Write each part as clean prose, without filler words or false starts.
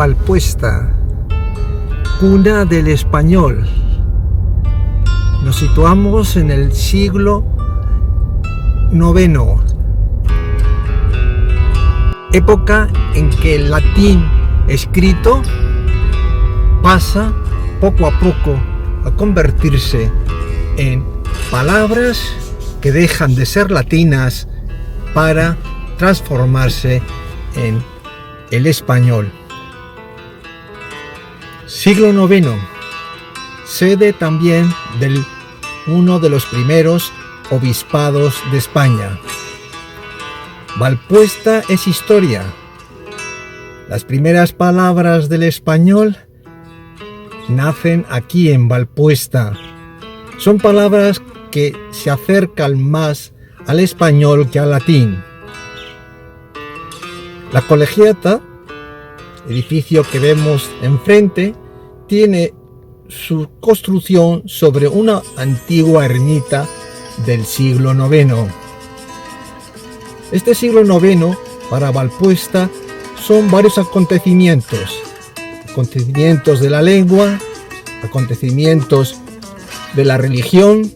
Valpuesta, cuna del español. Nos situamos en el siglo IX, época en que el latín escrito pasa poco a poco a convertirse en palabras que dejan de ser latinas para transformarse en el español. Siglo IX, sede también de uno de los primeros obispados de España. Valpuesta es historia. Las primeras palabras del español nacen aquí en Valpuesta. Son palabras que se acercan más al español que al latín. La colegiata, edificio que vemos enfrente, tiene su construcción sobre una antigua ermita del siglo IX. Este siglo IX para Valpuesta son varios acontecimientos de la lengua, acontecimientos de la religión,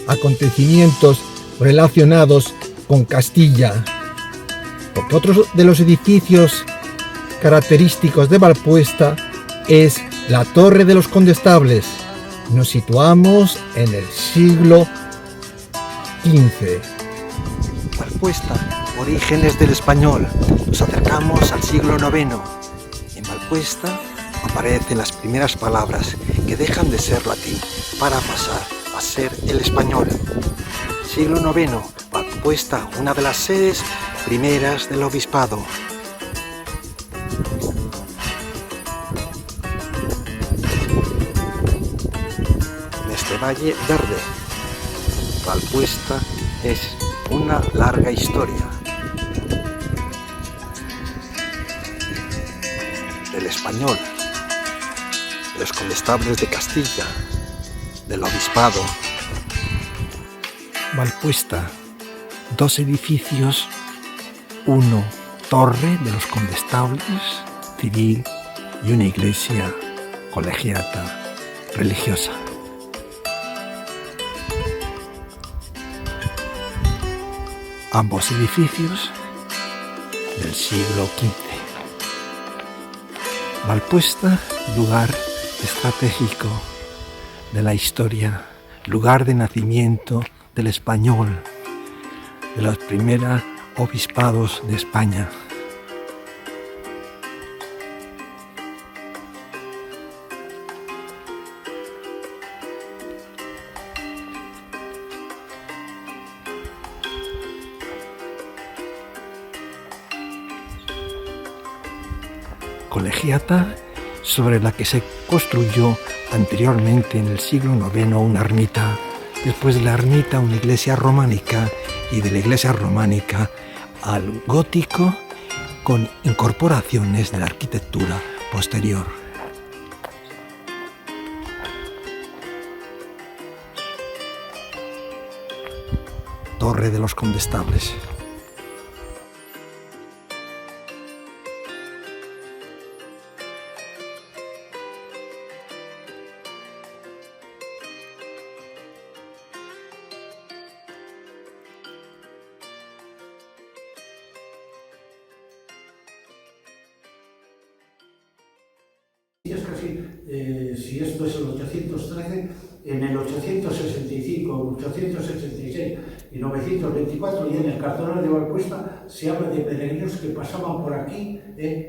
acontecimientos relacionados con Castilla. Porque otro de los edificios característicos de Valpuesta es la Torre de los Condestables. Nos situamos en el siglo XV. Valpuesta, orígenes del español. Nos acercamos al siglo IX. En Valpuesta aparecen las primeras palabras que dejan de ser latín para pasar a ser el español. Siglo IX, Valpuesta, una de las sedes primeras del obispado. En este valle verde, Valpuesta es una larga historia del español, de los condestables de Castilla, del obispado. Valpuesta, dos edificios, uno torre de los condestables civil y una iglesia colegiata religiosa. Ambos edificios del siglo XV. Valpuesta, lugar estratégico de la historia, lugar de nacimiento del español, de los primeros obispados de España. Colegiata sobre la que se construyó anteriormente en el siglo IX una ermita, después de la ermita una iglesia románica y de la iglesia románica al gótico con incorporaciones de la arquitectura posterior. Torre de los Condestables. Es casi, si esto es el 813, en el 865, 866 y 924, y en el cartonal de Valpuesta se habla de peregrinos que pasaban por aquí,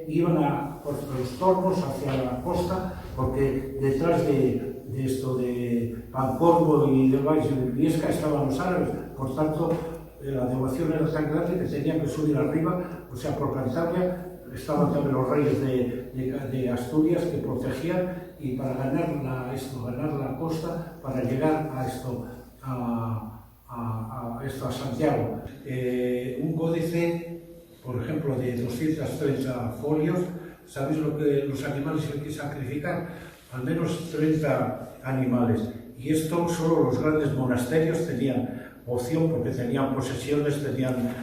iban por los tornos hacia la costa, porque detrás de esto de Pancorbo y del Valle de Viesca estaban los árabes, por tanto la devoción era tan grande que tenían que subir arriba, o sea, por Cantabria. Estaban también los reyes de Asturias que protegían, y para ganar la costa, para llegar a Santiago. Un códice, por ejemplo, de 230 folios, ¿sabéis los animales que hay que sacrificar? Al menos 30 animales. Y esto solo los grandes monasterios tenían opción, porque tenían posesiones, tenían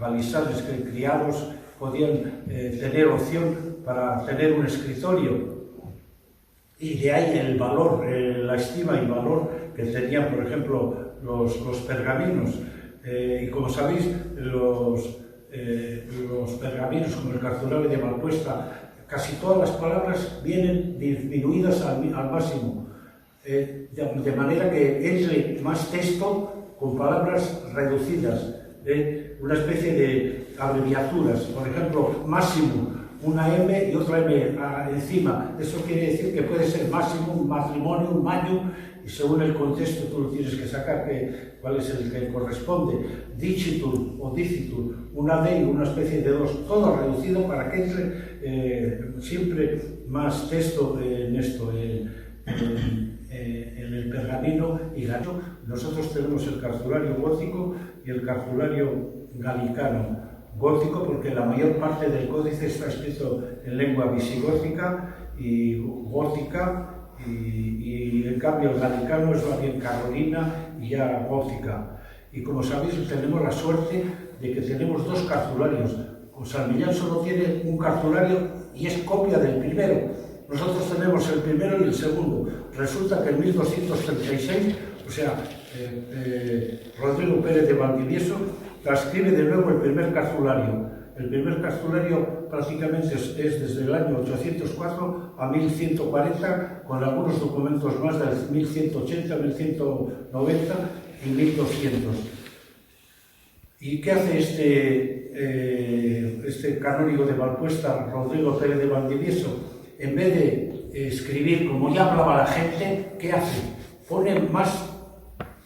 galizares criados podían tener opción para tener un escritorio. Y de ahí el valor, la estima y valor que tenían, por ejemplo, los pergaminos. Y como sabéis, los pergaminos, como el cartulario de Valpuesta, casi todas las palabras vienen disminuidas al máximo, de manera que entre más texto con palabras reducidas, una especie de abreviaturas. Por ejemplo, máximo, una M y otra M encima. Eso quiere decir que puede ser máximo, un matrimonio, un maño, y según el contexto tú lo tienes que sacar cuál es el que corresponde. Dicitur o dicitur, una D y una especie de dos, todo reducido para que entre siempre más texto en esto, en el pergamino y gacho. Nosotros tenemos el cartulario gótico y el cartulario galicano. Gótico porque la mayor parte del códice está escrito en lengua visigótica y gótica, y en cambio el galicano es más bien carolina y ya gótica. Y como sabéis, tenemos la suerte de que tenemos dos cartularios. San Millán solo tiene un cartulario y es copia del primero. Nosotros tenemos el primero y el segundo. Resulta que en 1236, o sea, Rodrigo Pérez de Valdivieso transcribe de nuevo el primer cartulario. El primer cartulario prácticamente es desde el año 804 a 1140, con algunos documentos más del 1180, 1190 y 1200. ¿Y qué hace este canónigo de Valpuesta, Rodrigo Pérez de Valdivieso? En vez de escribir como ya hablaba la gente, ¿qué hace?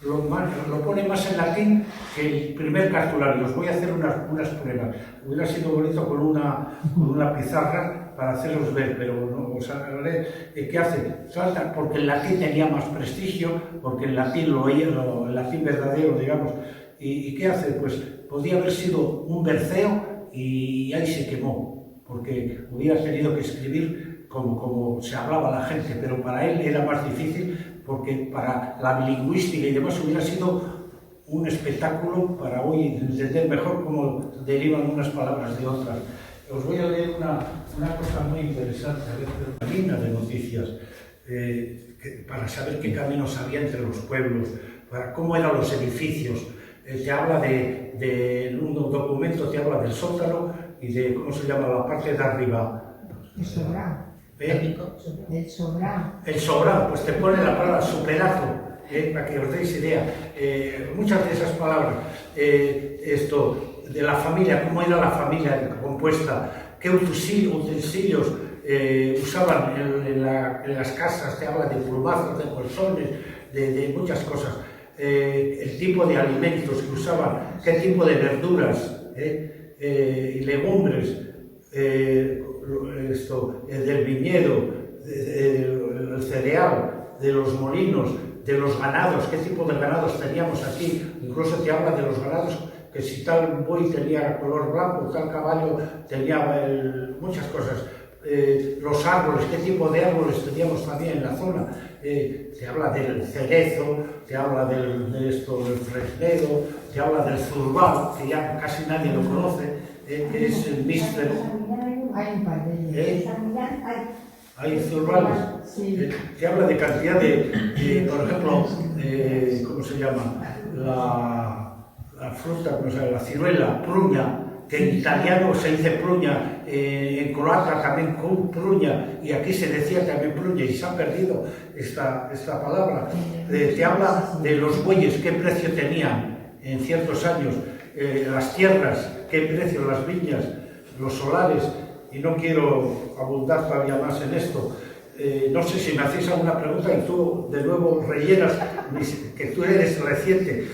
Lo pone más en latín que el primer cartulario. Os voy a hacer unas pruebas. Hubiera sido bonito con una pizarra para haceros ver, pero no os haré. ¿Qué hace? Salta, porque el latín tenía más prestigio, porque el latín el latín verdadero, digamos. ¿Y qué hace? Pues podía haber sido un berceo y ahí se quemó, porque hubiera tenido que escribir como se hablaba la gente, pero para él era más difícil, porque para la lingüística y demás hubiera sido un espectáculo para hoy entender mejor cómo derivan unas palabras de otras. Os voy a leer una cosa muy interesante, una línea de noticias, para saber qué caminos había entre los pueblos, para cómo eran los edificios. Te habla en un documento te habla del sótano y de, ¿cómo se llama?, la parte de arriba. El sobrado. El sobrado. El sobrado, pues te pone la palabra superazo, para que os deis idea. Muchas de esas palabras, esto de la familia, cómo era la familia compuesta, qué utensilios usaban en las casas, te habla de plumazos, de colchones, de muchas cosas. El tipo de alimentos que usaban, qué tipo de verduras y legumbres, del viñedo, del cereal, de los molinos, de los ganados, qué tipo de ganados teníamos aquí. Incluso te habla de los ganados, que si tal buey tenía color blanco, tal caballo tenía muchas cosas. Los árboles, qué tipo de árboles teníamos también en la zona. Te habla del cerezo, te habla del fresnedo, te habla del zurbao, que ya casi nadie lo conoce, que es el místero. Hay un par de ellos. Hay zurbales. Sí. Te habla de cantidad por ejemplo, ¿cómo se llama? La fruta, no sé, la ciruela, pruña, que en italiano se dice pruña, en croata también pruña, y aquí se decía también pruña, y se ha perdido esta palabra. Te habla de los bueyes, qué precio tenían en ciertos años, las tierras, qué precio, las viñas, los solares, y no quiero abundar todavía más en esto. No sé si me hacéis alguna pregunta y tú de nuevo rellenas, que tú eres reciente.